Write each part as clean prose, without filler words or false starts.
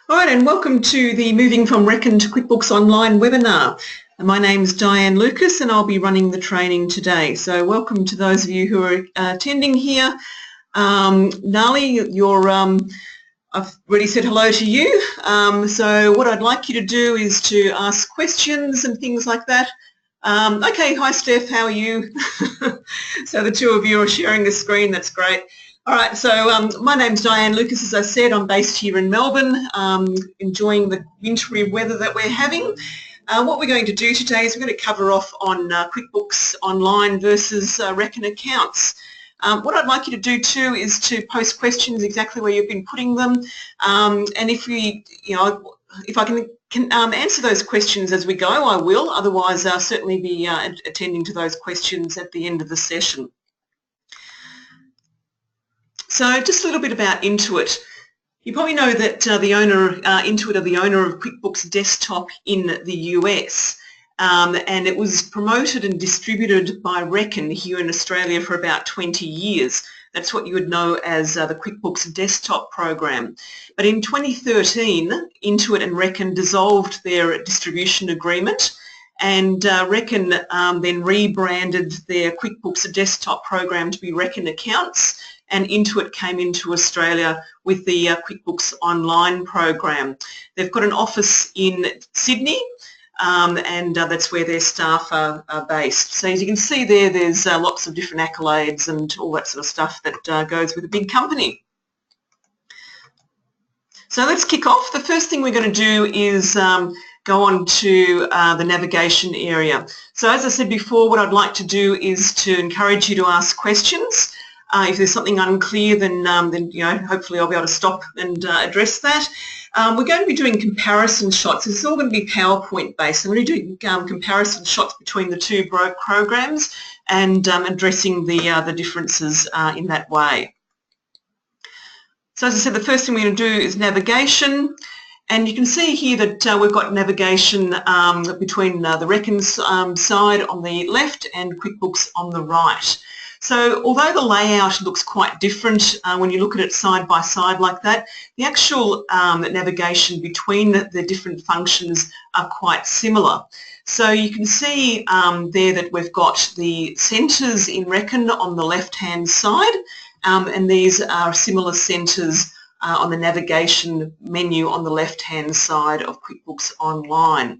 All right, and welcome to the Moving from Reckon to QuickBooks Online webinar. My name's Diane Lucas and I'll be running the training today. So welcome to those of you who are attending here. Nali, I've already said hello to you. So what I'd like you to do is to ask questions and things like that. Okay, hi Steph, how are you? So the two of you are sharing the screen, that's great. All right, so my name's Diane Lucas, as I said. I'm based here in Melbourne, enjoying the wintry weather that we're having. What we're going to do today is we're going to cover off on QuickBooks Online versus Reckon accounts. What I'd like you to do too is to post questions exactly where you've been putting them, and if I can answer those questions as we go, I will. Otherwise, I'll certainly be attending to those questions at the end of the session. So just a little bit about Intuit. You probably know that Intuit are the owner of QuickBooks Desktop in the US, and it was promoted and distributed by Reckon here in Australia for about 20 years. That's what you would know as the QuickBooks Desktop program. But in 2013, Intuit and Reckon dissolved their distribution agreement, and Reckon then rebranded their QuickBooks Desktop program to be Reckon Accounts, and Intuit came into Australia with the QuickBooks Online program. They've got an office in Sydney, and that's where their staff are based. So as you can see there's lots of different accolades and all that sort of stuff that goes with a big company. So let's kick off. The first thing we're going to do is go on to the navigation area. So as I said before, what I'd like to do is to encourage you to ask questions. If there's something unclear, then hopefully I'll be able to stop and address that. We're going to be doing comparison shots. This is all going to be PowerPoint based. I'm going to be doing comparison shots between the two programs and addressing the differences in that way. So as I said, the first thing we're going to do is navigation. And you can see here that we've got navigation between the Reckon side on the left and QuickBooks on the right. So although the layout looks quite different when you look at it side by side like that, the actual navigation between the different functions are quite similar. So you can see there that we've got the centres in Reckon on the left-hand side, and these are similar centres on the navigation menu on the left-hand side of QuickBooks Online.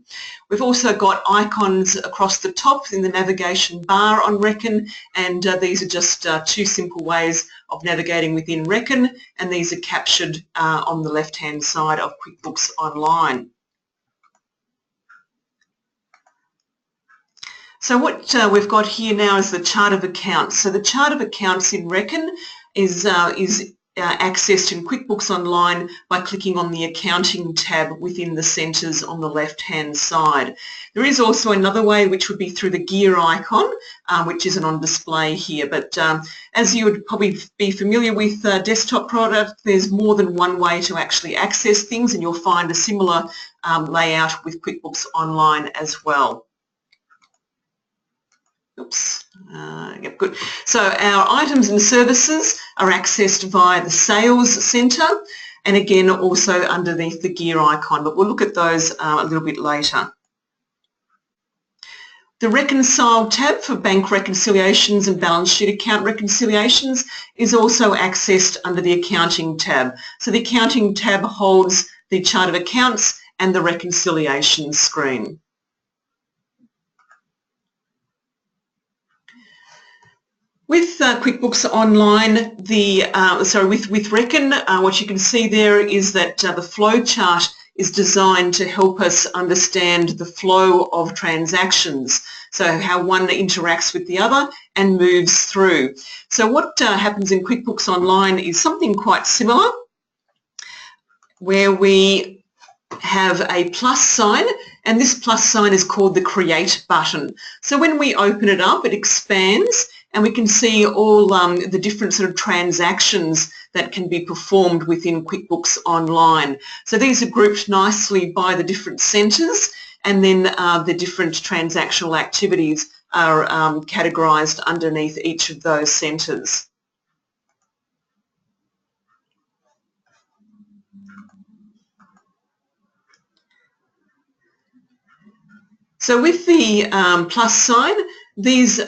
We've also got icons across the top in the navigation bar on Reckon, and these are just two simple ways of navigating within Reckon, and these are captured on the left-hand side of QuickBooks Online. So what we've got here now is the chart of accounts. So the chart of accounts in Reckon is accessed in QuickBooks Online by clicking on the Accounting tab within the centres on the left-hand side. There is also another way, which would be through the gear icon, which isn't on display here. But as you would probably be familiar with desktop product, there's more than one way to actually access things, and you'll find a similar layout with QuickBooks Online as well. Oops. Yep, good. So our items and services are accessed via the Sales Centre, and again also underneath the gear icon, but we'll look at those a little bit later. The Reconcile tab for bank reconciliations and balance sheet account reconciliations is also accessed under the Accounting tab. So the Accounting tab holds the chart of accounts and the reconciliation screen. With QuickBooks Online, with Reckon, what you can see there is that the flow chart is designed to help us understand the flow of transactions, so how one interacts with the other and moves through. So what happens in QuickBooks Online is something quite similar, where we have a plus sign, and this plus sign is called the Create button. So when we open it up, it expands, and we can see all the different sort of transactions that can be performed within QuickBooks Online. So these are grouped nicely by the different centres, and then the different transactional activities are categorised underneath each of those centres. So with the plus sign, these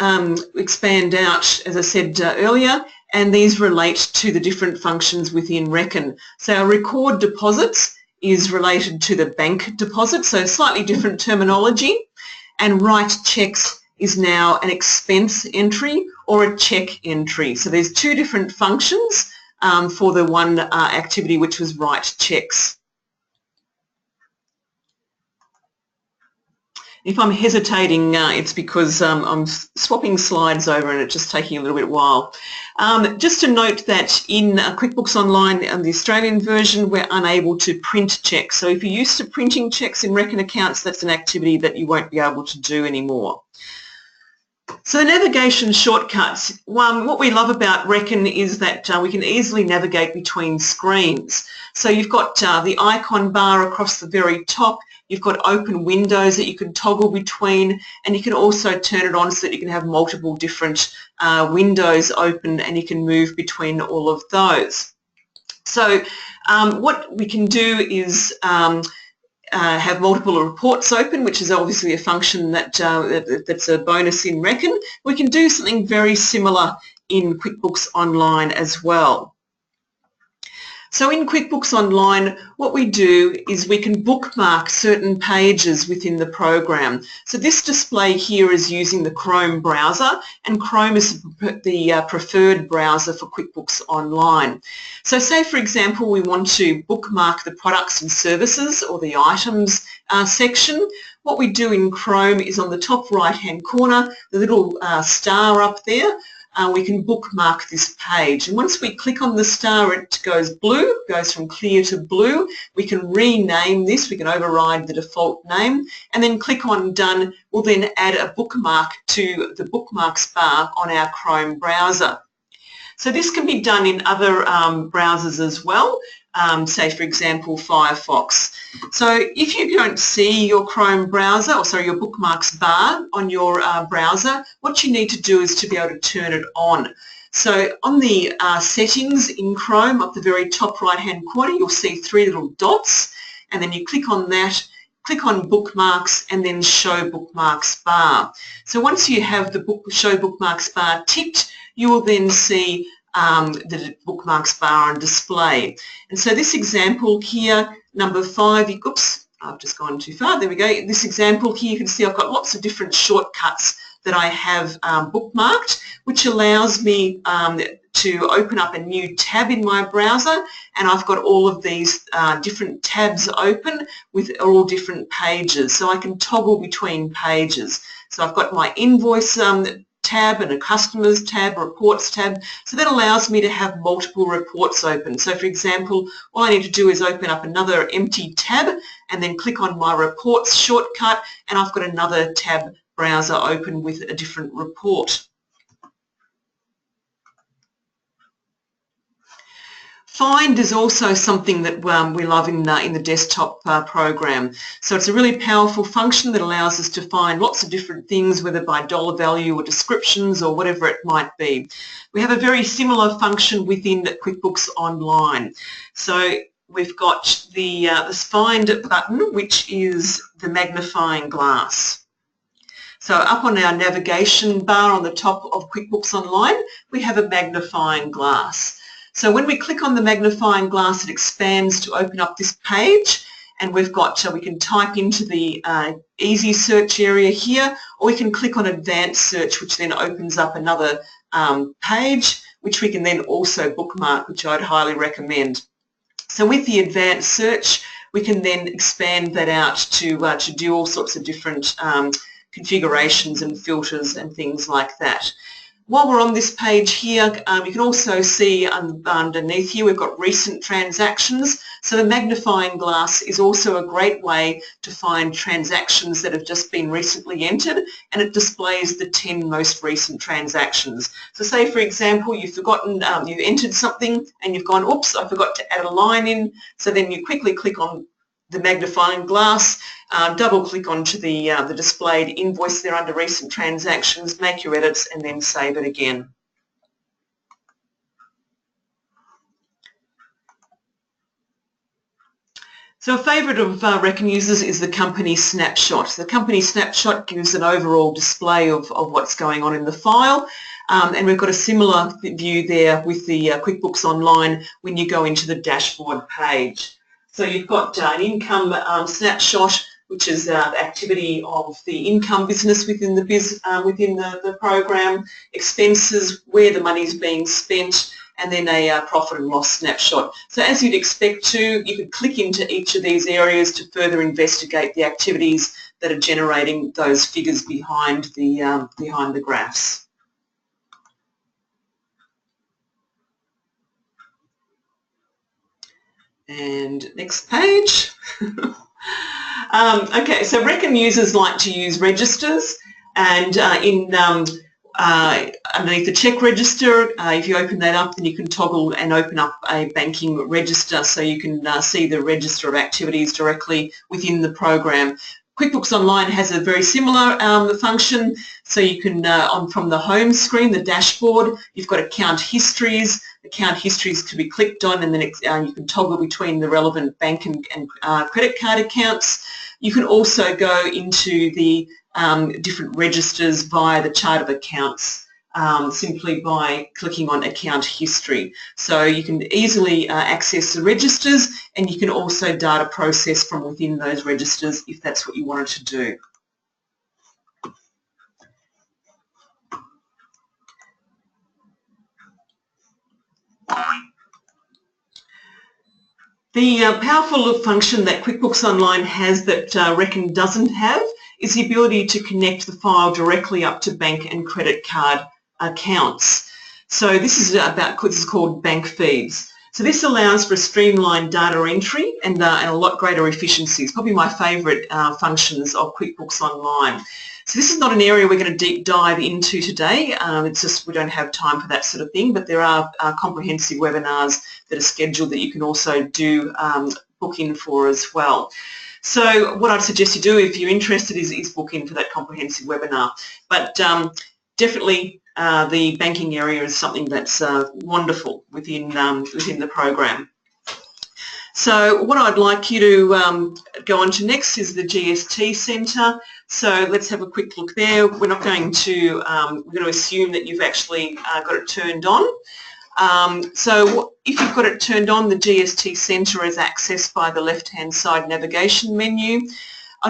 expand out, as I said earlier, and these relate to the different functions within Reckon. So our record deposits is related to the bank deposit, so slightly different terminology, and write checks is now an expense entry or a check entry. So there's two different functions for the one activity, which was write checks. If I'm hesitating, it's because I'm swapping slides over and it's just taking a little bit while. Just to note that in QuickBooks Online and the Australian version, we're unable to print checks. So if you're used to printing checks in Reckon accounts, that's an activity that you won't be able to do anymore. So the navigation shortcuts, what we love about Reckon is that we can easily navigate between screens. So you've got the icon bar across the very top, you've got open windows that you can toggle between, and you can also turn it on so that you can have multiple different windows open and you can move between all of those. So what we can do is have multiple reports open, which is obviously a function that that's a bonus in Reckon. We can do something very similar in QuickBooks Online as well. So in QuickBooks Online, what we do is we can bookmark certain pages within the program. So this display here is using the Chrome browser, and Chrome is the preferred browser for QuickBooks Online. So say, for example, we want to bookmark the products and services or the items section. What we do in Chrome is on the top right-hand corner, the little star up there, we can bookmark this page. And once we click on the star, it goes blue, goes from clear to blue. We can rename this, we can override the default name, and then click on Done. We'll then add a bookmark to the bookmarks bar on our Chrome browser. So this can be done in other browsers as well, say for example Firefox. So if you don't see your Chrome browser, or sorry, your bookmarks bar on your browser, what you need to do is to be able to turn it on. So on the settings in Chrome, up the very top right hand corner, you'll see three little dots, and then you click on that, click on bookmarks, and then show bookmarks bar. So once you have the show bookmarks bar ticked, you will then see the bookmarks bar on display. And so this example here, number 5, oops, I've just gone too far, there we go. This example here, you can see I've got lots of different shortcuts that I have bookmarked, which allows me to open up a new tab in my browser, and I've got all of these different tabs open with all different pages, so I can toggle between pages. So I've got my invoice tab and a customers tab, a reports tab, so that allows me to have multiple reports open. So for example, all I need to do is open up another empty tab and then click on my reports shortcut, and I've got another tab browser open with a different report. Find is also something that we love in the desktop program. So it's a really powerful function that allows us to find lots of different things, whether by dollar value or descriptions or whatever it might be. We have a very similar function within QuickBooks Online. So we've got this Find button, which is the magnifying glass. So up on our navigation bar on the top of QuickBooks Online, we have a magnifying glass. So when we click on the magnifying glass, it expands to open up this page, and we've got, we can type into the easy search area here, or we can click on advanced search, which then opens up another page, which we can then also bookmark, which I'd highly recommend. So with the advanced search, we can then expand that out to do all sorts of different configurations and filters and things like that. While we're on this page here, you can also see underneath here we've got recent transactions. So the magnifying glass is also a great way to find transactions that have just been recently entered, and it displays the 10 most recent transactions. So say, for example, you've forgotten, you've entered something and you've gone, oops, I forgot to add a line in. So then you quickly click on the magnifying glass, double click onto the displayed invoice there under recent transactions, make your edits, and then save it again. So a favourite of Reckon users is the company snapshot. The company snapshot gives an overall display of what's going on in the file, and we've got a similar view there with the QuickBooks Online when you go into the dashboard page. So you've got an income snapshot, which is the activity of the income business within the program, expenses, where the money is being spent, and then a profit and loss snapshot. So as you'd expect to, you could click into each of these areas to further investigate the activities that are generating those figures behind the graphs. And next page. Okay, so Reckon users like to use registers, and underneath the cheque register, if you open that up, then you can toggle and open up a banking register, so you can see the register of activities directly within the program. QuickBooks Online has a very similar function, so you can, from the home screen, the dashboard, you've got account histories. Account histories to be clicked on, and then you can toggle between the relevant bank and credit card accounts. You can also go into the different registers via the chart of accounts simply by clicking on account history. So you can easily access the registers, and you can also data process from within those registers if that's what you wanted to do. The powerful function that QuickBooks Online has that Reckon doesn't have is the ability to connect the file directly up to bank and credit card accounts. So this is called bank feeds. So this allows for a streamlined data entry and a lot greater efficiency. It's probably my favourite functions of QuickBooks Online. So this is not an area we're going to deep dive into today. It's just we don't have time for that sort of thing, but there are comprehensive webinars that are scheduled that you can also do book in for as well. So what I'd suggest you do if you're interested is book in for that comprehensive webinar. But definitely the banking area is something that's wonderful within the program. So what I'd like you to go on to next is the GST Centre. So let's have a quick look there. We're not going to, we're going to assume that you've actually got it turned on. So if you've got it turned on, the GST Centre is accessed by the left-hand side navigation menu.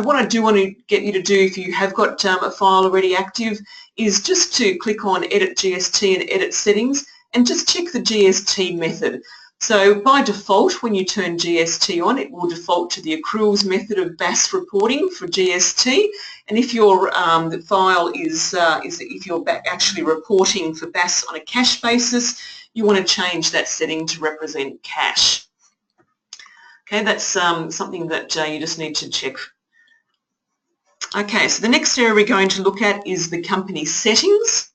What I do want to get you to do, if you have got a file already active, is just to click on Edit GST and Edit Settings and just check the GST method. So by default, when you turn GST on, it will default to the accruals method of BAS reporting for GST. And if your file is if you're actually reporting for BAS on a cash basis, you want to change that setting to represent cash. Okay, that's something that you just need to check. Okay, so the next area we're going to look at is the company settings.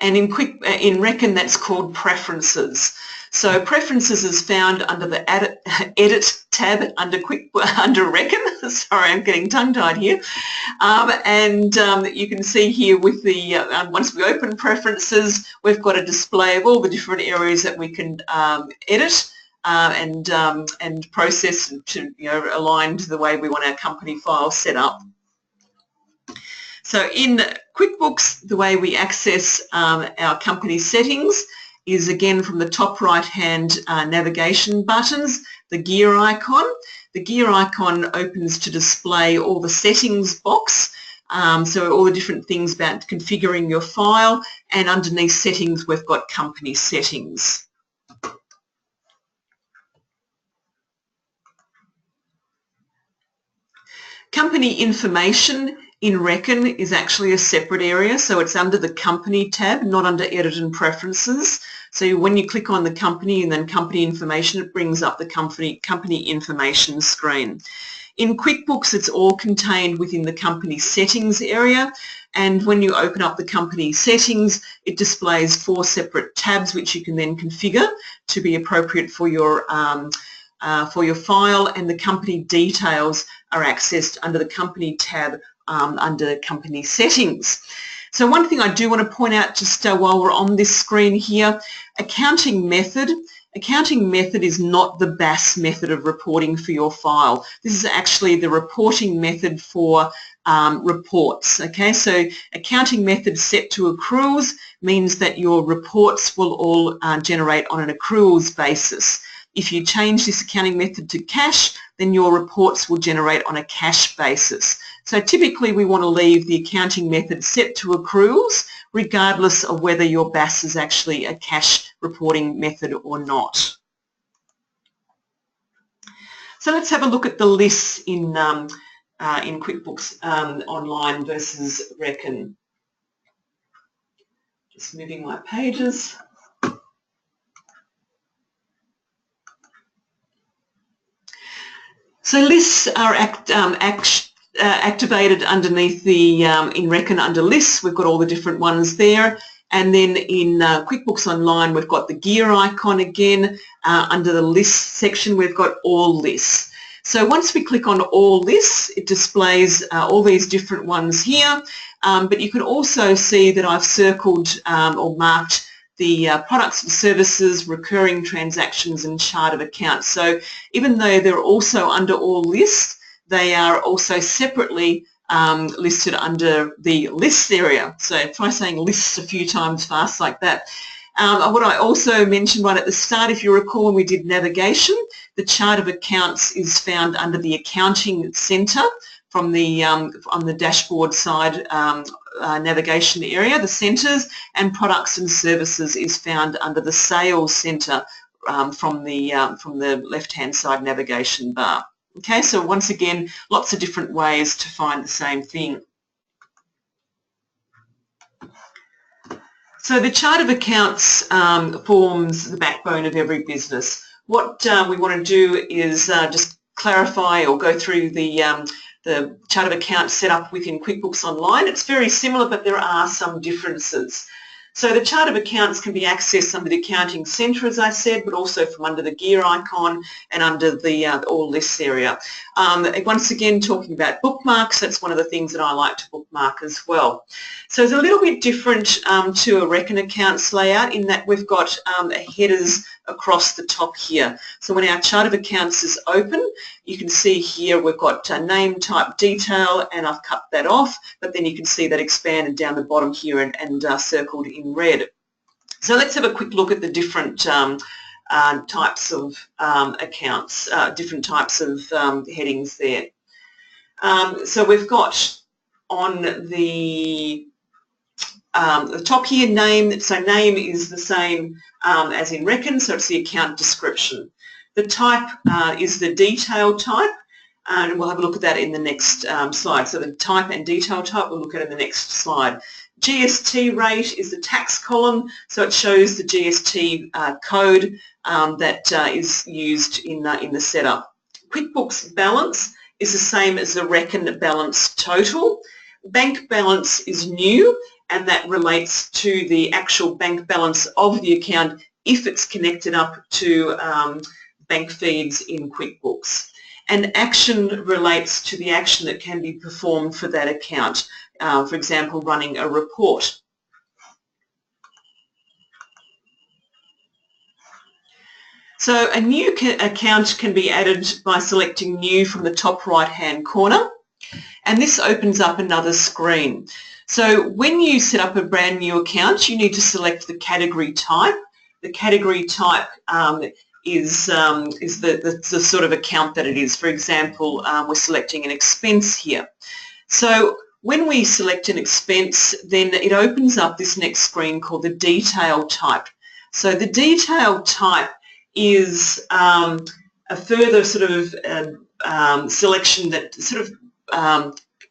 And in Reckon, that's called Preferences. So Preferences is found under the Edit tab under Reckon. Sorry, I'm getting tongue-tied here. You can see here with the once we open Preferences, we've got a display of all the different areas that we can edit and process to align to the way we want our company file set up. So in QuickBooks, the way we access our company settings is again from the top right-hand navigation buttons, the gear icon. The gear icon opens to display all the settings box, so all the different things about configuring your file, and underneath settings we've got company settings. Company information in Reckon is actually a separate area, so it's under the Company tab, not under Edit and Preferences. So when you click on the company and then company information, it brings up the company information screen. In QuickBooks, it's all contained within the company settings area, and when you open up the company settings, it displays 4 separate tabs which you can then configure to be appropriate for your file, and the company details are accessed under the Company tab under Company Settings. So one thing I do want to point out just while we're on this screen here, accounting method. accounting method is not the BAS method of reporting for your file. This is actually the reporting method for reports. Okay, so accounting method set to accruals means that your reports will all generate on an accruals basis. If you change this accounting method to cash, then your reports will generate on a cash basis. So typically we want to leave the accounting method set to accruals regardless of whether your BAS is actually a cash reporting method or not. So let's have a look at the lists in QuickBooks Online versus Reckon. Just moving my pages. So lists are activated underneath the, in Reckon under lists, we've got all the different ones there. And then in QuickBooks Online, we've got the gear icon again. Under the lists section, we've got all lists. So once we click on all lists, it displays all these different ones here. But you can also see that I've circled or marked the products and services, recurring transactions and chart of accounts. So even though they're also under all lists, they are also separately listed under the lists area. So try saying lists a few times fast like that. What I also mentioned right at the start, if you recall when we did navigation, the chart of accounts is found under the accounting centre from the on the dashboard side navigation area, the centres, and products and services is found under the sales centre from the left-hand side navigation bar. Okay, so once again, lots of different ways to find the same thing. So the chart of accounts forms the backbone of every business. What we want to do is just clarify or go through the chart of accounts set up within QuickBooks Online. It's very similar, but there are some differences. So the chart of accounts can be accessed under the accounting centre, as I said, but also from under the gear icon and under the all lists area. Once again, talking about bookmarks, that's one of the things that I like to bookmark as well. So it's a little bit different to a Reckon accounts layout in that we've got headers across the top here. So when our chart of accounts is open, you can see here we've got name, type, detail, and I've cut that off, but then you can see that expanded down the bottom here and circled in red. So let's have a quick look at the different types of accounts, different types of headings there. So we've got on the top here, name. So name is the same as in Reckon, so it's the account description. The type is the detail type, and we'll have a look at that in the next slide. So the type and detail type we'll look at in the next slide. GST rate is the tax column, so it shows the GST code that is used in the setup. QuickBooks balance is the same as the Reckon balance total. Bank balance is new, and that relates to the actual bank balance of the account if it's connected up to bank feeds in QuickBooks. And action relates to the action that can be performed for that account. For example, running a report. So a new account can be added by selecting New from the top right-hand corner, and this opens up another screen. So when you set up a brand new account, you need to select the category type. The category type is the sort of account that it is. For example, we're selecting an expense here. So when we select an expense, then it opens up this next screen called the detail type. So the detail type is a further sort of selection that sort of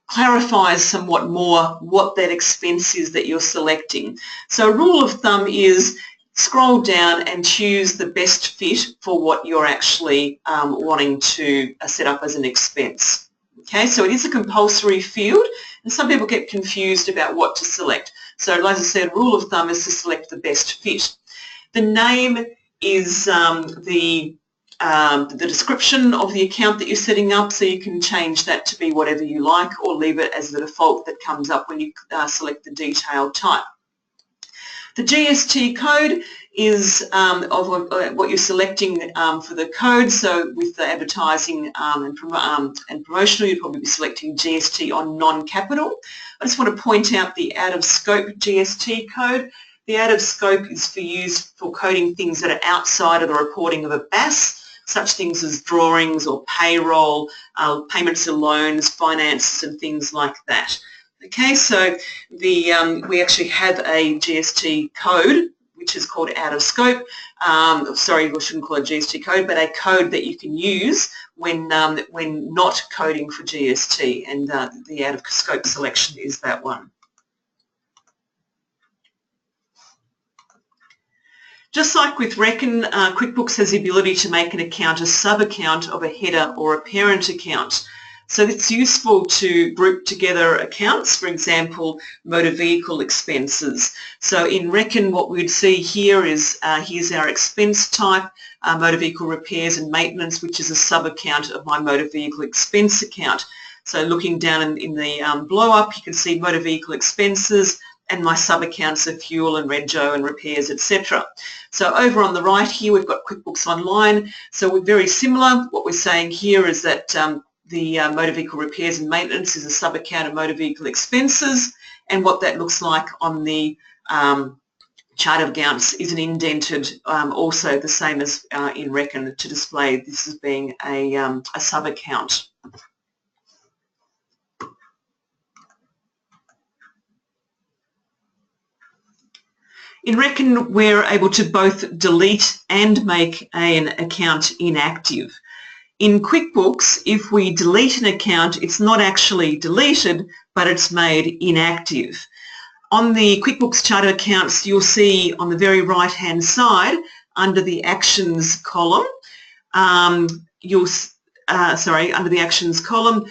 clarifies somewhat more what that expense is that you're selecting. So a rule of thumb is scroll down and choose the best fit for what you're actually wanting to set up as an expense. Okay, so it is a compulsory field, and some people get confused about what to select. So as I said, rule of thumb is to select the best fit. The name is the description of the account that you're setting up, so you can change that to be whatever you like or leave it as the default that comes up when you select the detail type. The GST code is of what you're selecting for the code. So with the advertising and promotional, you'd probably be selecting GST on non-capital. I just want to point out the out-of-scope GST code. The out-of-scope is for use for coding things that are outside of the reporting of a BAS, such things as drawings or payroll, payments of loans, finances and things like that. Okay, so we actually have a GST code which is called out of scope. Sorry, we shouldn't call it a GST code, but a code that you can use when not coding for GST, and the out of scope selection is that one. Just like with Reckon, QuickBooks has the ability to make an account a sub-account of a header or a parent account. So it's useful to group together accounts, for example, motor vehicle expenses. So in Reckon, what we'd see here is here's our expense type, motor vehicle repairs and maintenance, which is a sub-account of my motor vehicle expense account. So looking down in the blow-up, you can see motor vehicle expenses, and my sub-accounts are fuel and rego and repairs, etc. So over on the right here, we've got QuickBooks Online. So we're very similar. What we're saying here is that the motor vehicle repairs and maintenance is a sub-account of motor vehicle expenses, and what that looks like on the chart of accounts is an indented, also the same as in Reckon, to display this as being a sub-account. In Reckon, we're able to both delete and make an account inactive. In QuickBooks, if we delete an account, it's not actually deleted, but it's made inactive. On the QuickBooks chart of accounts, you'll see on the very right-hand side, under the Actions column, under the Actions column,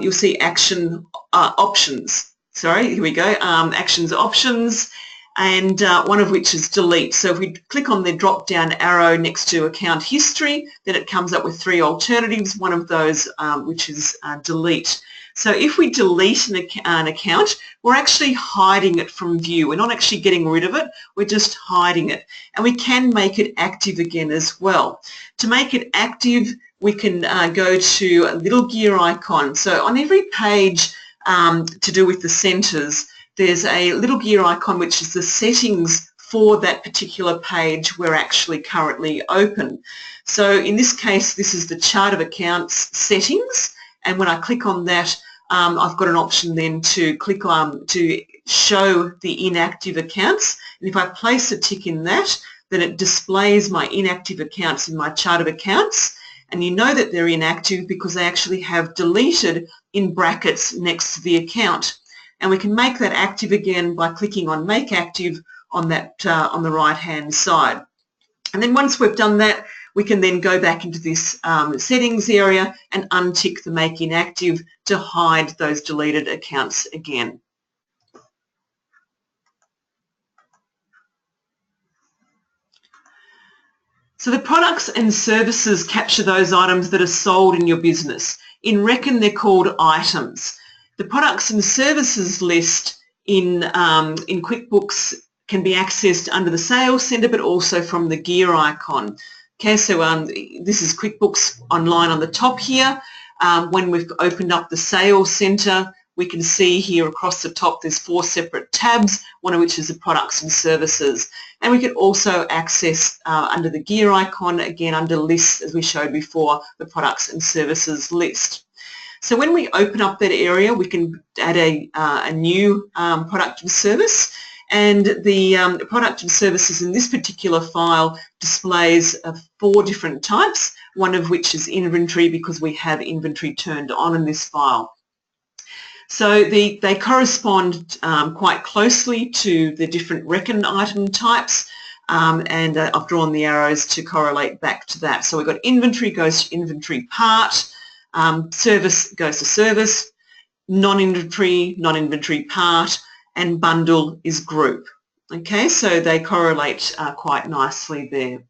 you'll see Action Options. Sorry, here we go. Actions Options, and one of which is delete. So if we click on the drop-down arrow next to account history, then it comes up with three alternatives, one of those which is delete. So if we delete an account, we're actually hiding it from view. We're not actually getting rid of it, we're just hiding it. And we can make it active again as well. To make it active, we can go to a little gear icon. So on every page to do with the centres, there's a little gear icon which is the settings for that particular page we're actually currently open. So in this case, this is the chart of accounts settings, and when I click on that, I've got an option then to click on to show the inactive accounts, and if I place a tick in that, then it displays my inactive accounts in my chart of accounts, and you know that they're inactive because they actually have deleted in brackets next to the account. And we can make that active again by clicking on Make Active on that on the right-hand side. And then once we've done that, we can then go back into this settings area and untick the Make Inactive to hide those deleted accounts again. So the products and services capture those items that are sold in your business. In Reckon, they're called items. The products and services list in QuickBooks can be accessed under the Sales Centre, but also from the gear icon. Okay, so this is QuickBooks Online on the top here. When we've opened up the Sales Centre, we can see here across the top there's 4 separate tabs, one of which is the products and services. And we can also access under the gear icon, again under lists, as we showed before, the products and services list. So when we open up that area, we can add a new product and service, and the product and services in this particular file displays 4 different types, one of which is inventory because we have inventory turned on in this file. So they correspond quite closely to the different Reckon item types, and I've drawn the arrows to correlate back to that. So we've got inventory goes to inventory part, service goes to service, non-inventory part, and bundle is group. Okay, so they correlate quite nicely there.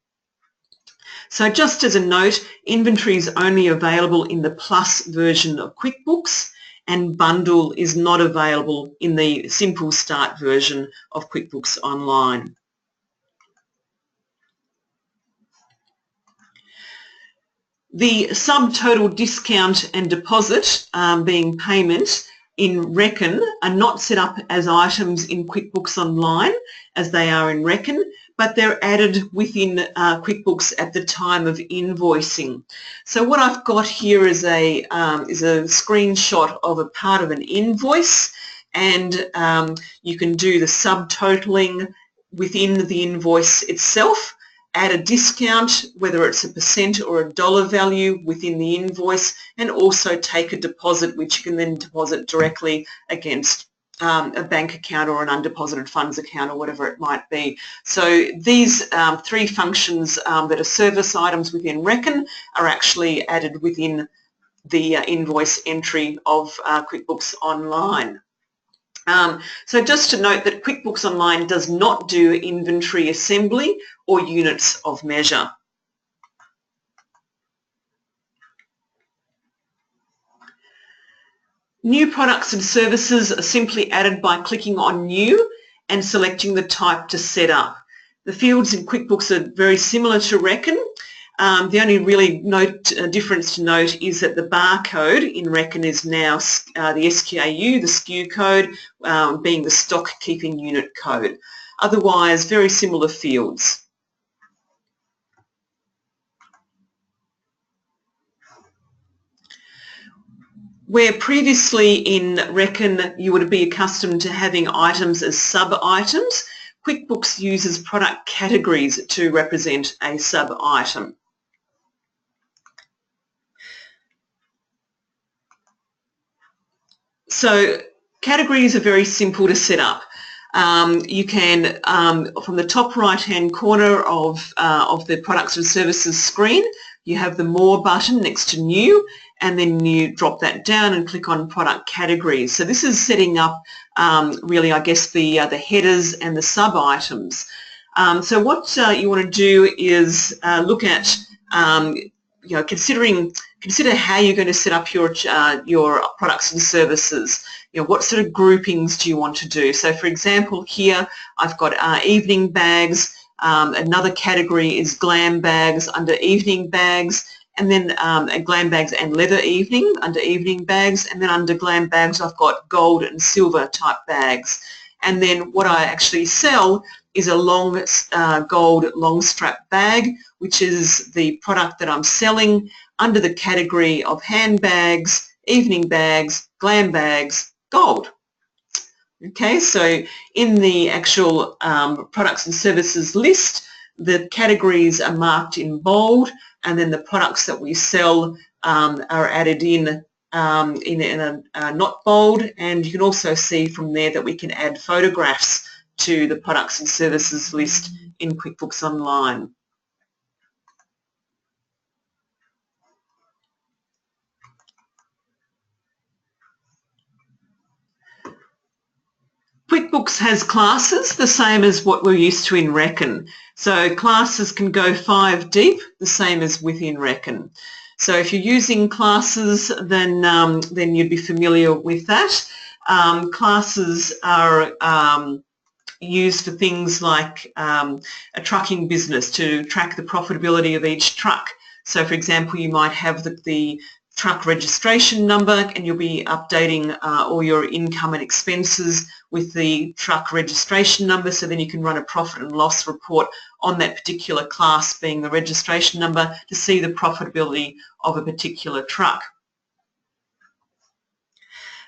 So just as a note, inventory is only available in the Plus version of QuickBooks, and bundle is not available in the simple start version of QuickBooks Online. The subtotal discount and deposit, being payment, in Reckon are not set up as items in QuickBooks Online as they are in Reckon, but they're added within QuickBooks at the time of invoicing. So what I've got here is a screenshot of a part of an invoice, and you can do the subtotaling within the invoice itself, add a discount, whether it's a percent or a dollar value within the invoice, and also take a deposit, which you can then deposit directly against a bank account or an undeposited funds account or whatever it might be. So these three functions that are service items within Reckon are actually added within the invoice entry of QuickBooks Online. So just to note that QuickBooks Online does not do inventory assembly or units of measure. New products and services are simply added by clicking on New and selecting the type to set up. The fields in QuickBooks are very similar to Reckon. The only really difference to note is that the barcode in Reckon is now the SKU, the SKU code, being the stock keeping unit code. Otherwise, very similar fields. Where previously in Reckon you would be accustomed to having items as sub-items, QuickBooks uses product categories to represent a sub-item. So categories are very simple to set up. You can, from the top right-hand corner of the products and services screen, you have the More button next to New, and then you drop that down and click on Product Categories. So this is setting up really, I guess, the headers and the sub-items. So what you want to do is look at, consider how you're going to set up your products and services. What sort of groupings do you want to do? So for example, here I've got evening bags. Another category is glam bags under evening bags, and then glam bags and leather evening under evening bags, and then under glam bags I've got gold and silver type bags. And then what I actually sell is a long gold long strap bag, which is the product that I'm selling under the category of handbags, evening bags, glam bags, gold. Okay, so in the actual products and services list, the categories are marked in bold, and then the products that we sell are added in a not bold, and you can also see from there that we can add photographs to the products and services list in QuickBooks Online. QuickBooks has classes, the same as what we're used to in Reckon. So classes can go 5 deep, the same as within Reckon. So if you're using classes, then you'd be familiar with that. Classes are used for things like a trucking business to track the profitability of each truck. So for example, you might have the truck registration number, and you'll be updating all your income and expenses with the truck registration number, so then you can run a profit and loss report on that particular class being the registration number to see the profitability of a particular truck.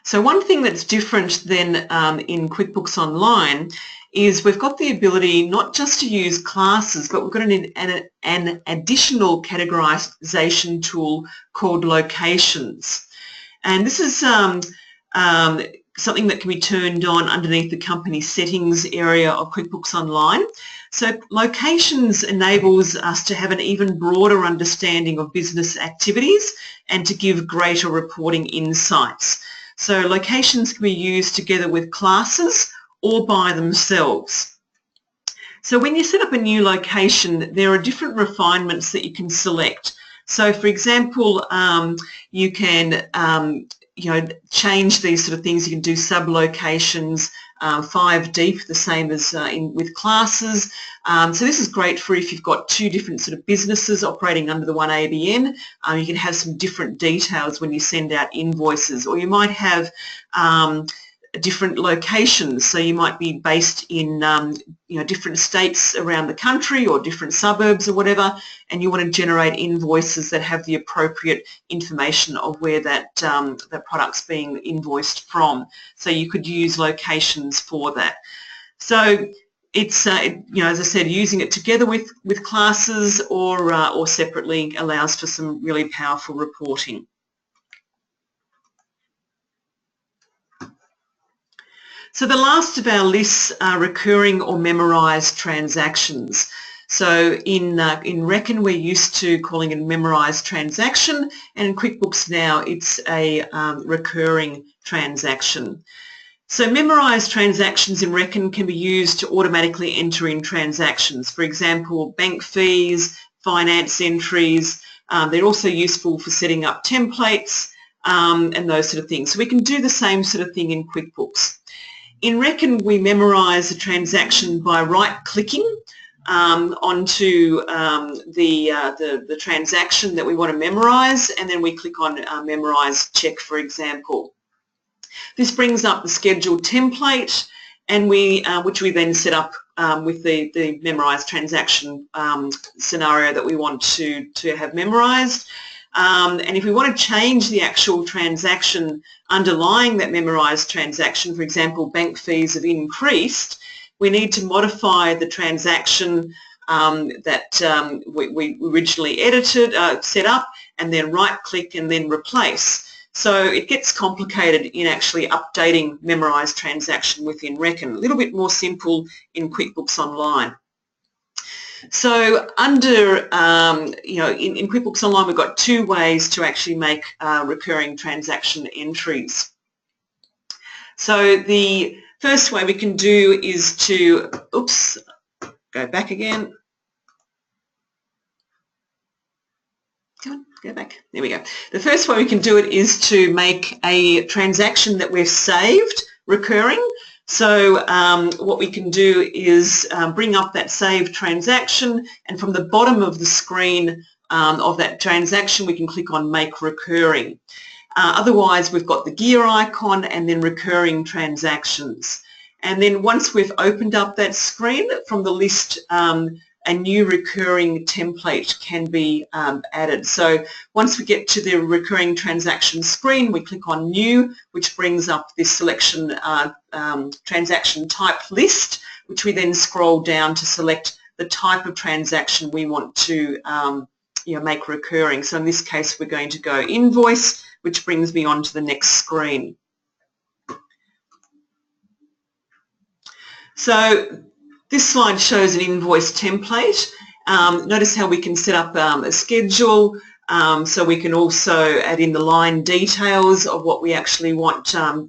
So one thing that's different than in QuickBooks Online is we've got the ability not just to use classes, but we've got an additional categorization tool called locations. And this is something that can be turned on underneath the company settings area of QuickBooks Online. So locations enables us to have an even broader understanding of business activities and to give greater reporting insights. So locations can be used together with classes or by themselves. So when you set up a new location, there are different refinements that you can select. So for example, you can change these sort of things. You can do sub-locations, 5 deep, the same as with classes. So this is great for if you've got 2 different sort of businesses operating under the one ABN. You can have some different details when you send out invoices, or you might have different locations. So you might be based in different states around the country or different suburbs or whatever, and you want to generate invoices that have the appropriate information of where that product's being invoiced from. So you could use locations for that. So it's as I said, using it together with classes or separately allows for some really powerful reporting. So the last of our lists are recurring or memorised transactions. So in Reckon we're used to calling it a memorised transaction, and in QuickBooks now it's a recurring transaction. So memorised transactions in Reckon can be used to automatically enter in transactions. For example, bank fees, finance entries. They're also useful for setting up templates and those sort of things. So we can do the same sort of thing in QuickBooks. In Reckon, we memorise a transaction by right-clicking onto the transaction that we want to memorise, and then we click on Memorised Cheque, for example. This brings up the scheduled template, and which we then set up with the memorised transaction scenario that we want to have memorised. And if we want to change the actual transaction underlying that memorised transaction, for example, bank fees have increased, we need to modify the transaction that we originally edited, set up, and then right-click and then replace. So it gets complicated in actually updating memorised transaction within Reckon. A little bit more simple in QuickBooks Online. So under, in QuickBooks Online, we've got 2 ways to actually make recurring transaction entries. So the first way we can do is to, go back again. Come on, go back. There we go. The first way we can do it is to make a transaction that we've saved recurring. So what we can do is bring up that saved transaction, and from the bottom of the screen of that transaction we can click on Make Recurring. Otherwise we've got the gear icon and then Recurring Transactions. And then once we've opened up that screen, from the list a new recurring template can be added. So once we get to the recurring transaction screen, we click on New, which brings up this selection transaction type list, which we then scroll down to select the type of transaction we want to make recurring. So in this case we're going to go Invoice, which brings me on to the next screen. So this slide shows an invoice template. Notice how we can set up a schedule, so we can also add in the line details of what we actually want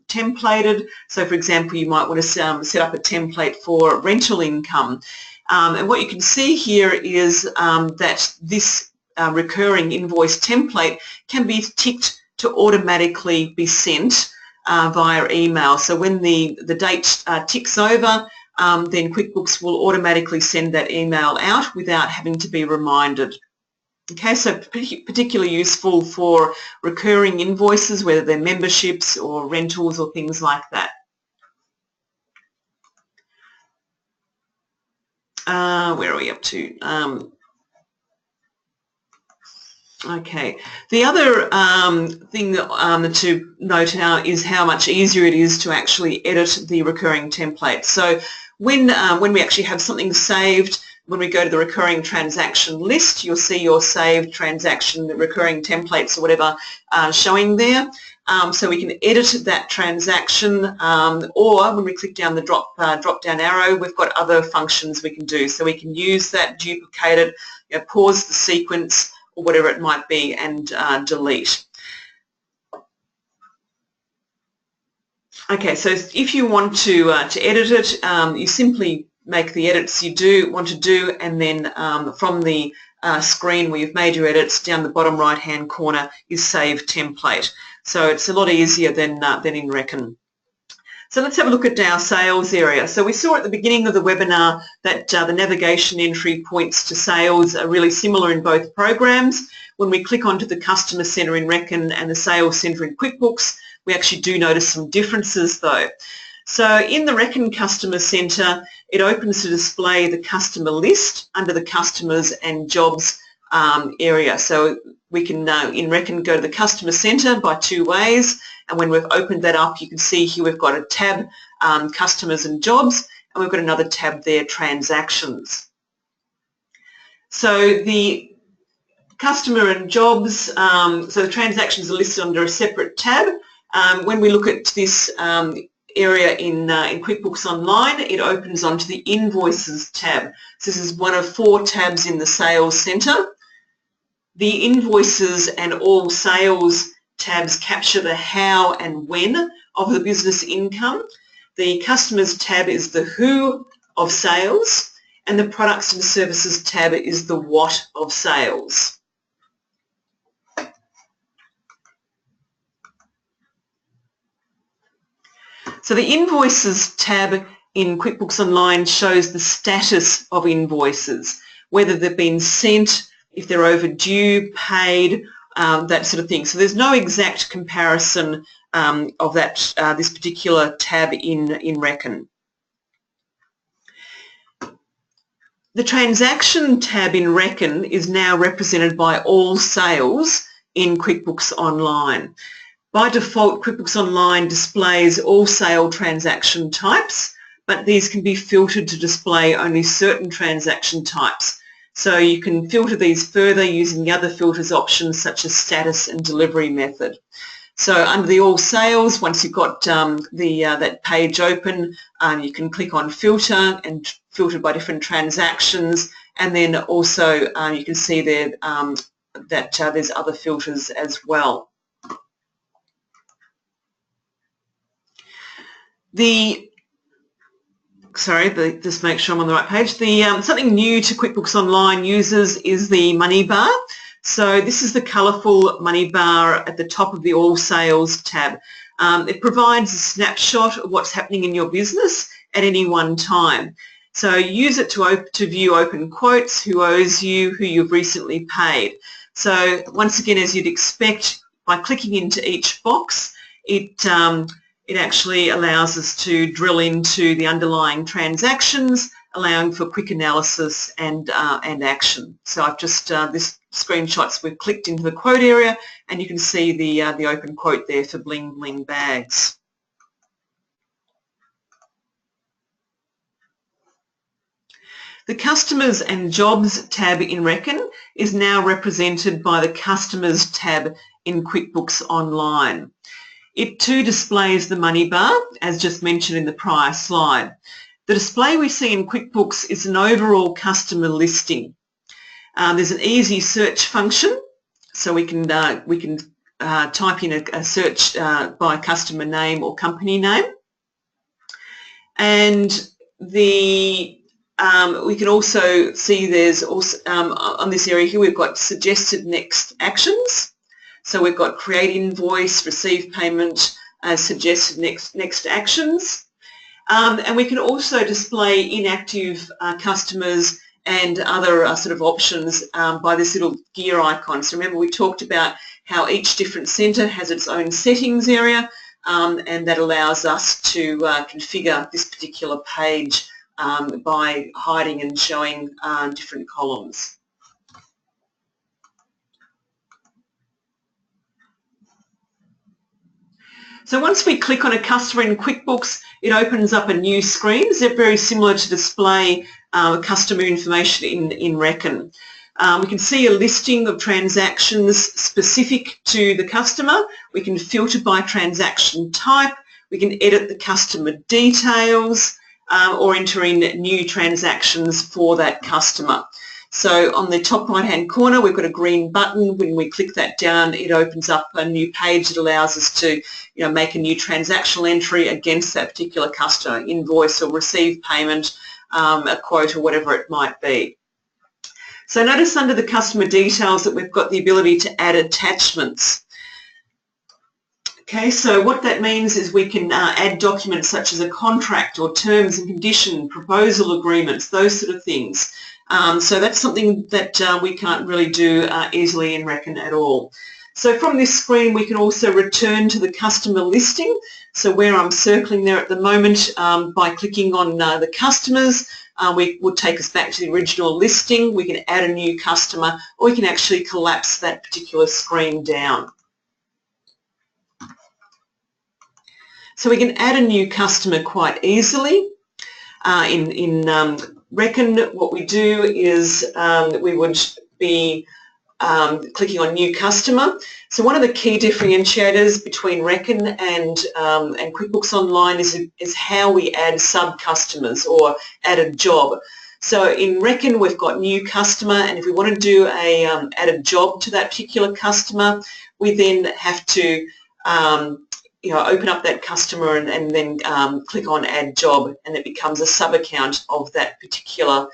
templated. So for example, you might want to set up a template for rental income. And what you can see here is that this recurring invoice template can be ticked to automatically be sent via email. So when the date ticks over, then QuickBooks will automatically send that email out without having to be reminded. Okay, so particularly useful for recurring invoices, whether they're memberships or rentals or things like that. Where are we up to? Okay, the other thing to note now is how much easier it is to actually edit the recurring template. So when we actually have something saved, when we go to the recurring transaction list, you'll see your saved transaction, the recurring templates or whatever showing there. So we can edit that transaction, or when we click down the drop down arrow, we've got other functions we can do. So we can use that, duplicate it, pause the sequence or whatever it might be, and delete. Okay, so if you want to edit it, you simply make the edits you want to do, and then from the screen where you've made your edits, down the bottom right-hand corner is Save Template. So it's a lot easier than in Reckon. So let's have a look at our sales area. So we saw at the beginning of the webinar that the navigation entry points to sales are really similar in both programs. When we click onto the Customer Centre in Reckon and the Sales Centre in QuickBooks, we actually do notice some differences though. So in the Reckon Customer Centre, it opens to display the customer list under the Customers and Jobs area. So we can, in Reckon, go to the Customer Centre by two ways, and when we've opened that up, you can see here we've got a tab, Customers and Jobs, and we've got another tab there, Transactions. So the Customer and Jobs, so the transactions are listed under a separate tab. When we look at this area in QuickBooks Online, it opens onto the Invoices tab. So this is one of 4 tabs in the Sales Centre. The Invoices and All Sales tabs capture the how and when of the business income. The Customers tab is the who of sales, and the Products and Services tab is the what of sales. So the Invoices tab in QuickBooks Online shows the status of invoices, whether they've been sent, if they're overdue, paid, that sort of thing. So there's no exact comparison of that this particular tab in Reckon. The Transaction tab in Reckon is now represented by All Sales in QuickBooks Online. By default, QuickBooks Online displays all sale transaction types, but these can be filtered to display only certain transaction types. So you can filter these further using the other filters options such as status and delivery method. So under the All Sales, once you've got that page open, you can click on Filter and filter by different transactions, and then also you can see there that there's other filters as well. Just make sure I'm on the right page. Something new to QuickBooks Online users is the money bar. So this is the colourful money bar at the top of the All Sales tab. It provides a snapshot of what's happening in your business at any one time. So use it to view open quotes, who owes you, who you've recently paid. So once again, as you'd expect, by clicking into each box, it actually allows us to drill into the underlying transactions, allowing for quick analysis and action. So I've just this screenshots we've clicked into the quote area, and you can see the open quote there for Bling Bling bags. The Customers and Jobs tab in Reckon is now represented by the Customers tab in QuickBooks Online. It too displays the money bar, as just mentioned in the prior slide. The display we see in QuickBooks is an overall customer listing. There's an easy search function, so we can type in a search by customer name or company name, and we can also see there's also on this area here we've got suggested next actions. So we've got create invoice, receive payment, suggested next actions. And we can also display inactive customers and other sort of options by this little gear icon. So remember we talked about how each different centre has its own settings area, and that allows us to configure this particular page by hiding and showing different columns. So once we click on a customer in QuickBooks, it opens up a new screen. It's very similar to display customer information in Reckon. We can see a listing of transactions specific to the customer. We can filter by transaction type. We can edit the customer details or enter in new transactions for that customer. So on the top right hand corner we've got a green button. When we click that down, it opens up a new page that allows us to make a new transactional entry against that particular customer, invoice or receive payment, a quote or whatever it might be. So notice under the customer details that we've got the ability to add attachments. Okay, so what that means is we can add documents such as a contract or terms and condition, proposal agreements, those sort of things. So that's something that we can't really do easily in Reckon at all. So from this screen we can also return to the customer listing. So where I'm circling there at the moment, by clicking on the customers, we will take us back to the original listing. We can add a new customer, or we can actually collapse that particular screen down. So we can add a new customer quite easily. In Reckon, what we do is we would be clicking on New Customer. So one of the key differentiators between Reckon and QuickBooks Online is how we add sub-customers or add a job. So in Reckon we've got New Customer, and if we want to do a add a job to that particular customer, we then have to open up that customer and then click on Add Job, and it becomes a sub-account of that particular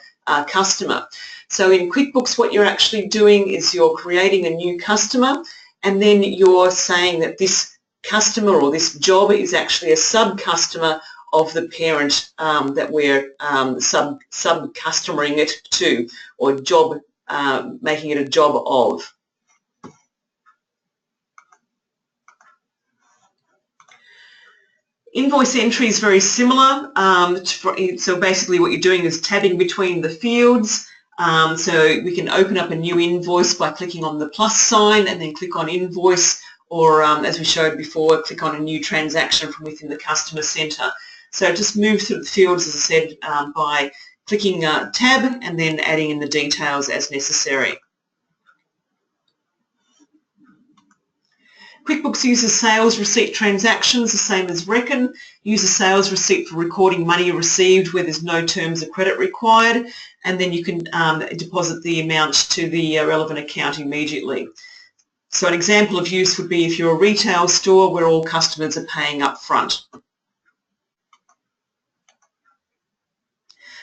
customer. So in QuickBooks what you're actually doing is you're creating a new customer, and then you're saying that this customer or this job is actually a sub-customer of the parent that we're sub-customering it to, or job, making it a job of. Invoice entry is very similar. So basically what you're doing is tabbing between the fields. So we can open up a new invoice by clicking on the plus sign and then click on Invoice, or as we showed before, click on a new transaction from within the Customer Centre. So just move through the fields, as I said, by clicking Tab and then adding in the details as necessary. QuickBooks uses sales receipt transactions, the same as Reckon. Use a sales receipt for recording money received where there's no terms of credit required, and then you can deposit the amount to the relevant account immediately. So an example of use would be if you're a retail store where all customers are paying up front.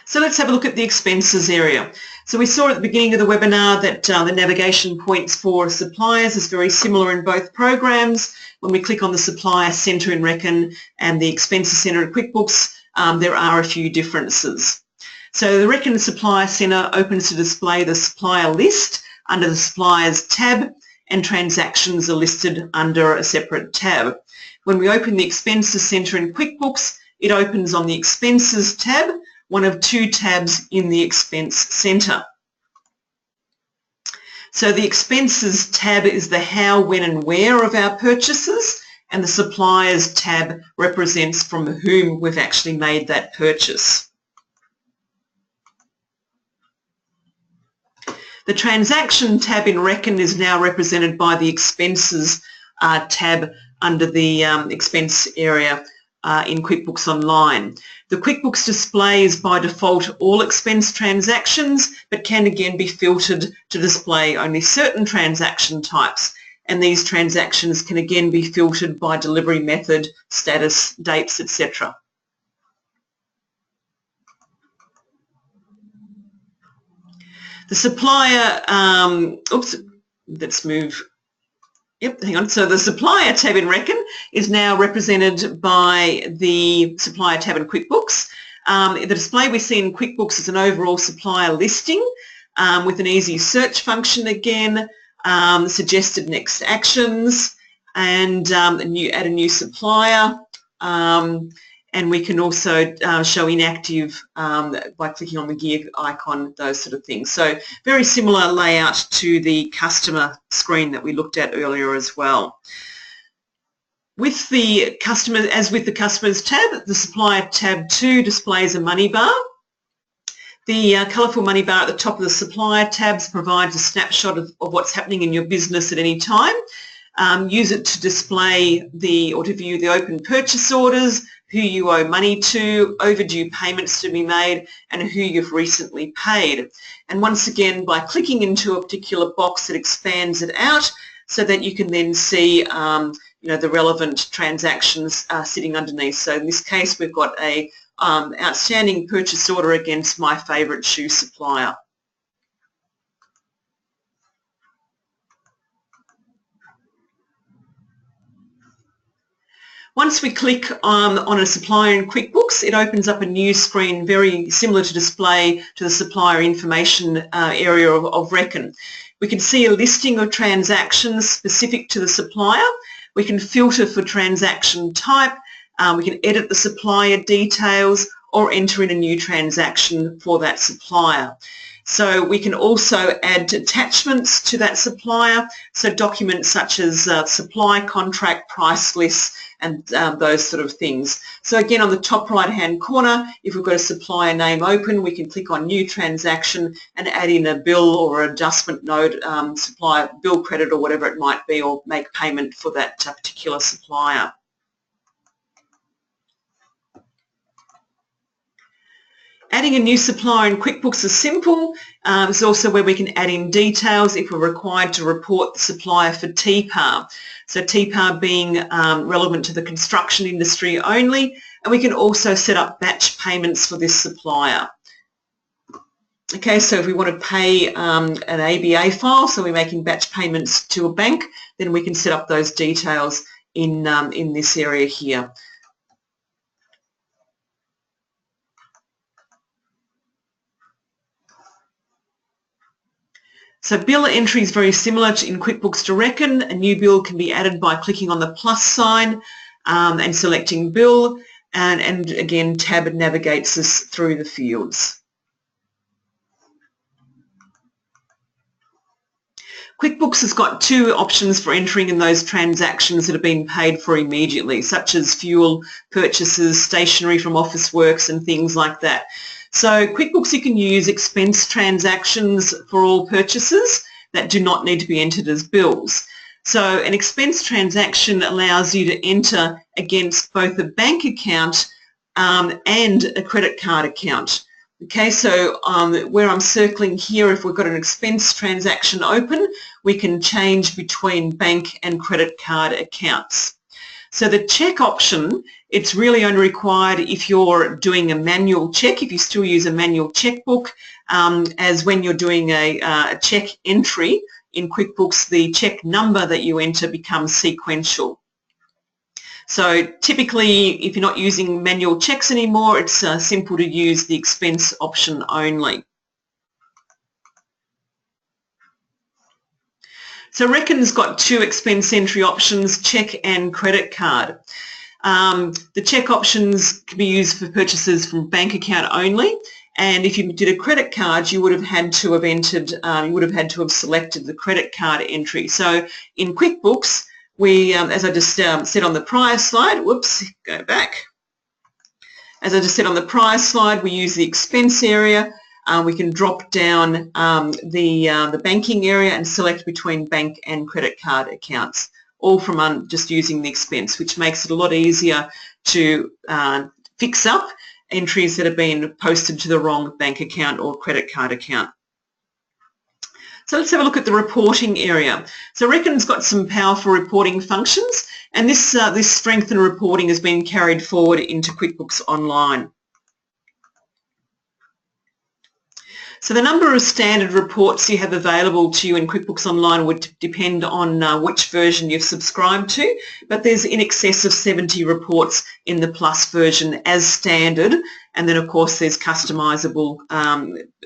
So let's have a look at the expenses area. So we saw at the beginning of the webinar that the navigation points for suppliers is very similar in both programs. When we click on the Supplier Centre in Reckon and the Expenses Centre in QuickBooks, there are a few differences. So the Reckon Supplier Centre opens to display the supplier list under the Suppliers tab, and transactions are listed under a separate tab. When we open the Expenses Centre in QuickBooks, it opens on the Expenses tab, one of two tabs in the Expense Centre. So the Expenses tab is the how, when and where of our purchases, and the Suppliers tab represents from whom we've actually made that purchase. The Transaction tab in Reckon is now represented by the Expenses tab under the expense area in QuickBooks Online. The QuickBooks display is by default all expense transactions, but can again be filtered to display only certain transaction types, and these transactions can again be filtered by delivery method, status, dates, etc. The supplier, let's move. Yep, hang on. So the Supplier tab in Reckon is now represented by the Supplier tab in QuickBooks. The display we see in QuickBooks is an overall supplier listing with an easy search function again, suggested next actions, and add a new supplier. And we can also show inactive by clicking on the gear icon, those sort of things. So very similar layout to the customer screen that we looked at earlier as well. With the customer, as with the Customers tab, the Supplier tab 2 displays a money bar. The colourful money bar at the top of the Supplier tabs provides a snapshot of what's happening in your business at any time. Use it to display or to view the open purchase orders, who you owe money to, overdue payments to be made, and who you've recently paid. And once again, by clicking into a particular box, it expands it out so that you can then see the relevant transactions sitting underneath. So in this case, we've got a outstanding purchase order against my favourite shoe supplier. Once we click on a supplier in QuickBooks, it opens up a new screen very similar to display to the supplier information area of Reckon. We can see a listing of transactions specific to the supplier. We can filter for transaction type. We can edit the supplier details or enter in a new transaction for that supplier. So we can also add attachments to that supplier, so documents such as supply contract, price lists, and those sort of things. So again, on the top right hand corner, if we've got a supplier name open, we can click on new transaction and add in a bill or adjustment note, supplier bill credit or whatever it might be, or make payment for that particular supplier. Adding a new supplier in QuickBooks is simple. It's also where we can add in details if we're required to report the supplier for TPAR. So TPAR being relevant to the construction industry only, and we can also set up batch payments for this supplier. Okay, so if we want to pay an ABA file, so we're making batch payments to a bank, then we can set up those details in this area here. So bill entry is very similar in QuickBooks to Reckon. A new bill can be added by clicking on the plus sign and selecting bill, and again tab navigates us through the fields. QuickBooks has got two options for entering in those transactions that have been paid for immediately, such as fuel purchases, stationery from Officeworks and things like that. So QuickBooks, you can use expense transactions for all purchases that do not need to be entered as bills. So an expense transaction allows you to enter against both a bank account and a credit card account. Okay, so where I'm circling here, if we've got an expense transaction open, we can change between bank and credit card accounts. So the check option, it's really only required if you're doing a manual check, if you still use a manual checkbook, as when you're doing a check entry in QuickBooks, the check number that you enter becomes sequential. So typically, if you're not using manual checks anymore, it's simple to use the expense option only. So Reckon's got two expense entry options, check and credit card. The check options can be used for purchases from bank account only, and if you did a credit card, you would have had to have entered, you would have had to have selected the credit card entry. So in QuickBooks, we, as I just said on the prior slide, whoops, go back. As I just said on the prior slide, we use the expense area. We can drop down the banking area and select between bank and credit card accounts, all from just using the expense, which makes it a lot easier to fix up entries that have been posted to the wrong bank account or credit card account. So let's have a look at the reporting area. So Reckon's got some powerful reporting functions, and this strength in reporting has been carried forward into QuickBooks Online. So the number of standard reports you have available to you in QuickBooks Online would depend on which version you've subscribed to, but there's in excess of 70 reports in the Plus version as standard, and then of course there's customizable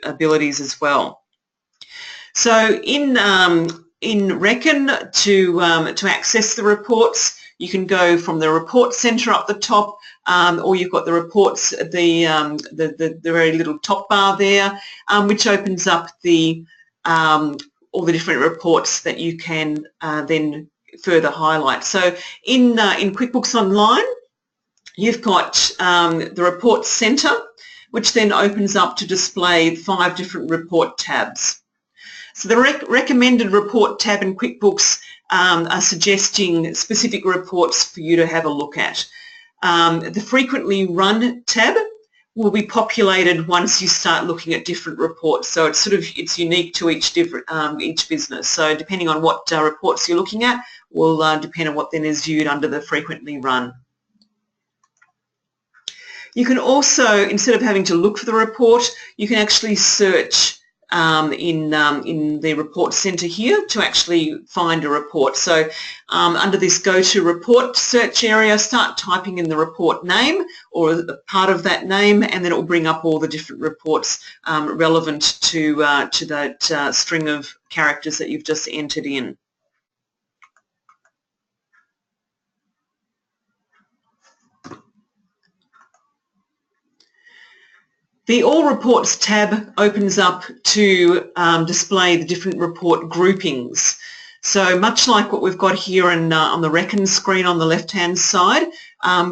abilities as well. So in Reckon, to access the reports, you can go from the report center up the top, or you've got the reports, the very little top bar there, which opens up all the different reports that you can then further highlight. So in QuickBooks Online, you've got the report center, which then opens up to display 5 different report tabs. So the recommended report tab in QuickBooks are suggesting specific reports for you to have a look at. The frequently run tab will be populated once you start looking at different reports. So it's unique to each business. So depending on what reports you're looking at will depend on what then is viewed under the frequently run. You can also, instead of having to look for the report, you can actually search in the report center here to actually find a report. So under this go to report search area, start typing in the report name or a part of that name, and then it will bring up all the different reports relevant to that string of characters that you've just entered in. The All Reports tab opens up to display the different report groupings. So much like what we've got here on the Reckon screen on the left-hand side,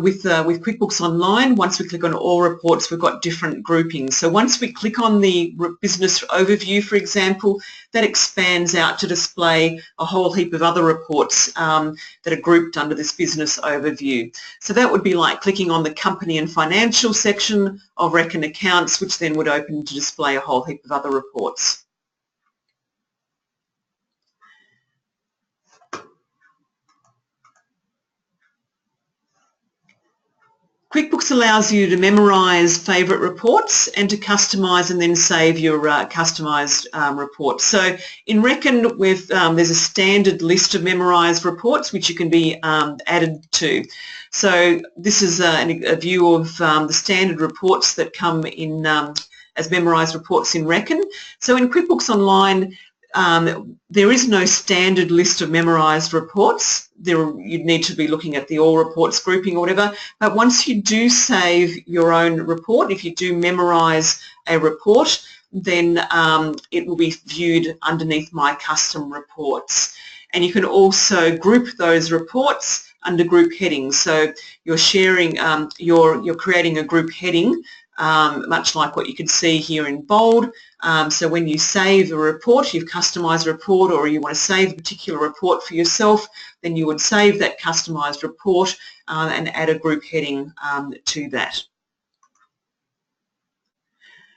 with QuickBooks Online, once we click on All Reports, we've got different groupings. So once we click on the business overview, for example, that expands out to display a whole heap of other reports that are grouped under this business overview. So that would be like clicking on the company and financial section of Reckon Accounts, which then would open to display a whole heap of other reports. QuickBooks allows you to memorise favourite reports and to customise and then save your customised reports. So in Reckon, there's a standard list of memorised reports which you can be added to. So this is a view of the standard reports that come in as memorised reports in Reckon. So in QuickBooks Online, there is no standard list of memorised reports. You'd need to be looking at the All Reports grouping or whatever. But once you do save your own report, if you do memorise a report, then it will be viewed underneath My Custom Reports. And you can also group those reports under group headings. So you're sharing, you're creating a group heading, much like what you can see here in bold. So when you save a report, you've customised a report, or you want to save a particular report for yourself, then you would save that customised report and add a group heading to that.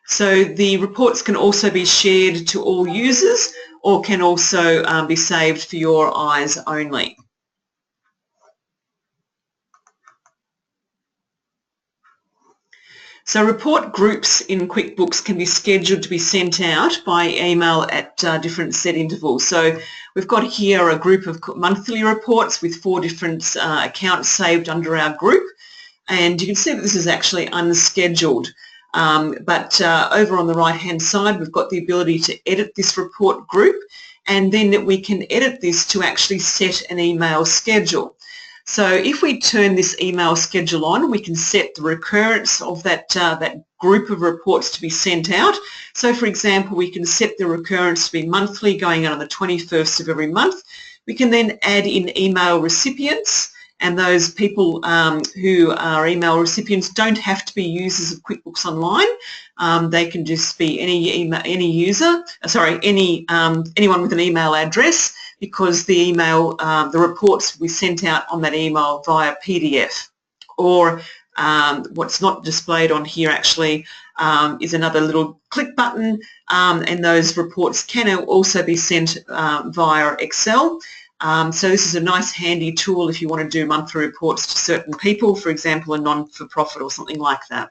So the reports can also be shared to all users or can also be saved for your eyes only. So report groups in QuickBooks can be scheduled to be sent out by email at different set intervals. So we've got here a group of monthly reports with 4 different accounts saved under our group, and you can see that this is actually unscheduled. But over on the right hand side, we've got the ability to edit this report group, and then we can edit this to actually set an email schedule. So if we turn this email schedule on, we can set the recurrence of that group of reports to be sent out. So for example, we can set the recurrence to be monthly, going out on the 21st of every month. We can then add in email recipients, and those people who are email recipients don't have to be users of QuickBooks Online. They can just be anyone with an email address, because the the reports will be sent out on that email via PDF. Or what's not displayed on here actually is another little click button, and those reports can also be sent via Excel. So this is a nice handy tool if you want to do monthly reports to certain people, for example a non-for-profit or something like that.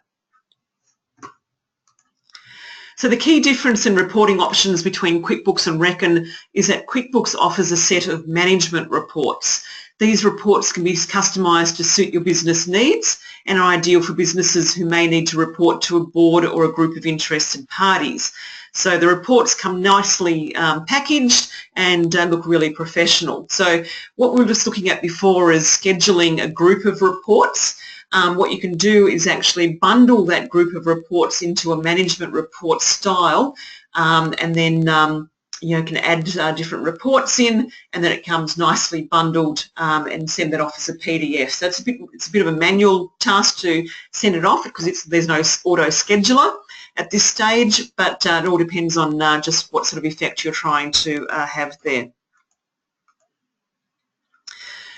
So the key difference in reporting options between QuickBooks and Reckon is that QuickBooks offers a set of management reports. These reports can be customised to suit your business needs and are ideal for businesses who may need to report to a board or a group of interested parties. So the reports come nicely packaged and look really professional. So what we were just looking at before is scheduling a group of reports. What you can do is actually bundle that group of reports into a management report style, and then you can add different reports in, and then it comes nicely bundled and send that off as a PDF. So it's a bit of a manual task to send it off because there's no auto scheduler at this stage, but it all depends on just what sort of effect you're trying to have there.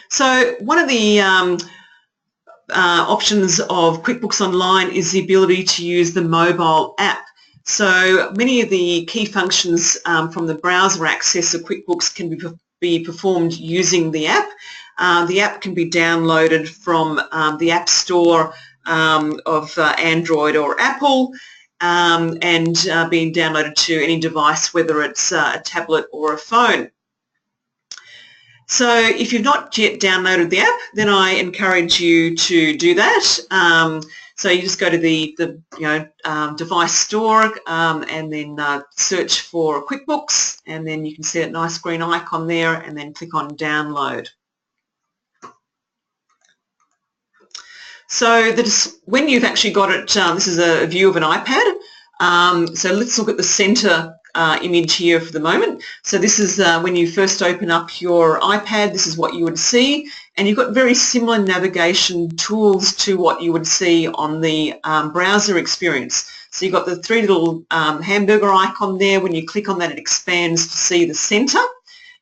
So one of the options of QuickBooks Online is the ability to use the mobile app. So many of the key functions from the browser access of QuickBooks can be performed using the app. The app can be downloaded from the App Store of Android or Apple, and being downloaded to any device, whether it's a tablet or a phone. So if you've not yet downloaded the app, then I encourage you to do that. So you just go to the device store and then search for QuickBooks, and then you can see a nice green icon there, and then click on download. So when you've actually got it, this is a view of an iPad. So let's look at the center image here for the moment. So this is when you first open up your iPad, this is what you would see, and you've got very similar navigation tools to what you would see on the browser experience. So you've got the three little hamburger icon there. When you click on that, it expands to see the center.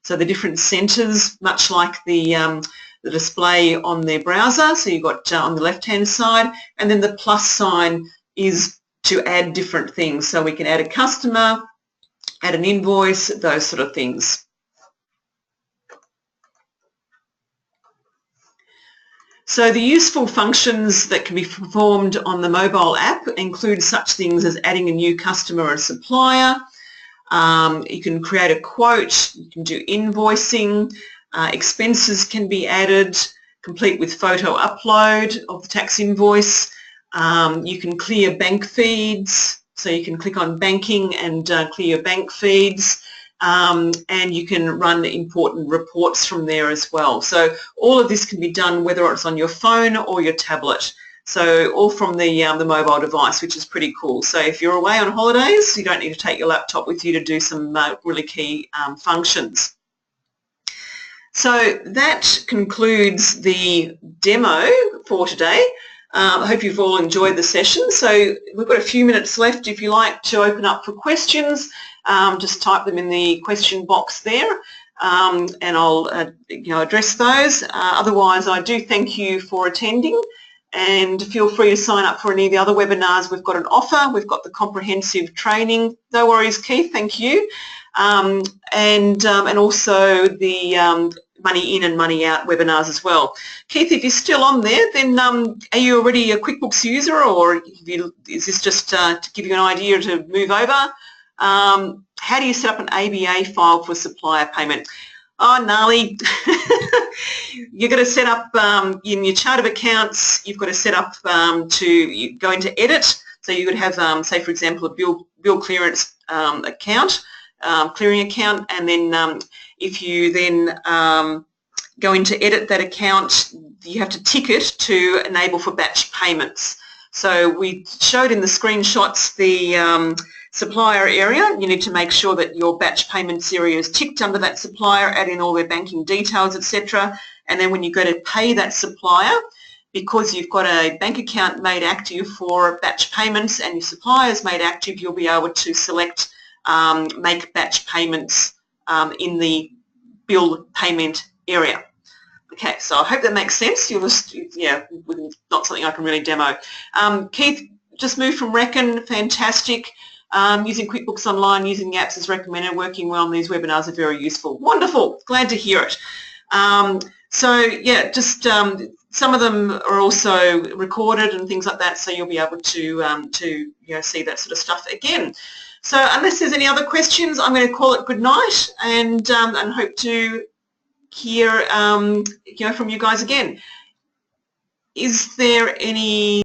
So the different centers, much like the display on their browser. So you've got on the left-hand side, and then the plus sign is to add different things. So we can add a customer, add an invoice, those sort of things. So the useful functions that can be performed on the mobile app include such things as adding a new customer or supplier. You can create a quote, you can do invoicing, expenses can be added, complete with photo upload of the tax invoice. You can clear bank feeds, so you can click on banking and clear your bank feeds, and you can run important reports from there as well. So all of this can be done whether it's on your phone or your tablet. So all from the mobile device, which is pretty cool. So if you're away on holidays, you don't need to take your laptop with you to do some really key functions. So that concludes the demo for today. I hope you've all enjoyed the session. So we've got a few minutes left. If you like to open up for questions, just type them in the question box there, and I'll address those. Otherwise, I do thank you for attending, and feel free to sign up for any of the other webinars. We've got an offer. We've got the comprehensive training. No worries, Keith. Thank you. And also the money in and money out webinars as well. Keith, if you're still on there, then are you already a QuickBooks user, or is this just to give you an idea to move over? How do you set up an ABA file for supplier payment? Oh, gnarly. You've got to set up in your chart of accounts, you've got to set up to go into edit. So you would have, say, for example, a bill clearance account, clearing account, and then if you then go into edit that account, you have to tick it to enable for batch payments. So we showed in the screenshots the supplier area. You need to make sure that your batch payments area is ticked under that supplier, add in all their banking details, etc. And then when you go to pay that supplier, because you've got a bank account made active for batch payments and your supplier is made active, you'll be able to select make batch payments in the bill payment area. Okay, so I hope that makes sense. You'll just, not something I can really demo. Keith, just moved from Reckon, fantastic. Using QuickBooks Online, using the apps as recommended, working well on these webinars are very useful. Wonderful, glad to hear it. So yeah, just some of them are also recorded and things like that, so you'll be able to see that sort of stuff again. So unless there's any other questions, I'm going to call it good night, and hope to hear from you guys again. Is there any